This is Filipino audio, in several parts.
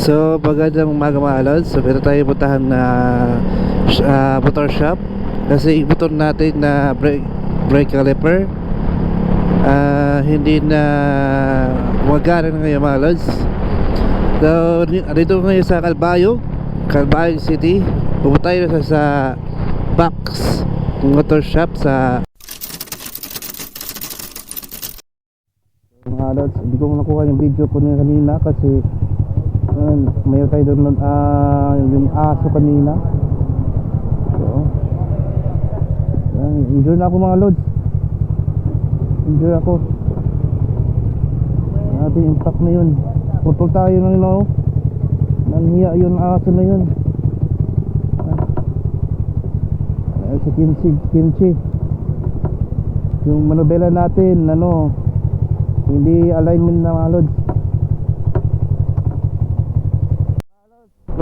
So, magandang umaga mga lods. So, meron tayo puntahan na motor shop kasi yung motor natin na brake caliper hindi na wagana na ngayon mga lods. So, dito ngayon sa Calbayog City. Pupunta tayo sa Box motor shop sa mga lods. Hindi ko nakuha yung video ko na kanina kasi mayroon tayo doon yung aso kanina. So injure na ako mga lods. Injure ako. Natin impact na yun. Putol tayo ng nanhiya yun aso na yun. Si Kimchi yung manobela natin hindi alignment na mga lods.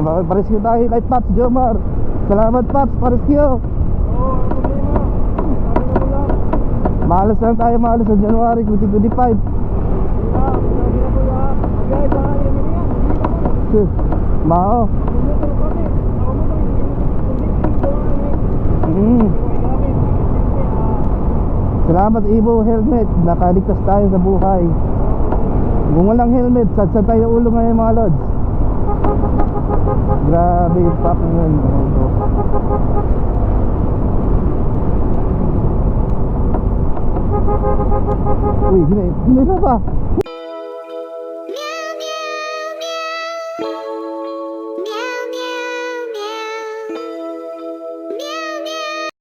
Parescue tayo kay Pops Jomar. Salamat Pops, parescue. Maalas lang tayo, maalas sa January 2025. Mao. Salamat Ibo helmet, nakaligtas tayo sa buhay. Kung walang helmet, sad tayo ulo ngayon mga lods. Grabe yung pack yun. Uy, gina pa.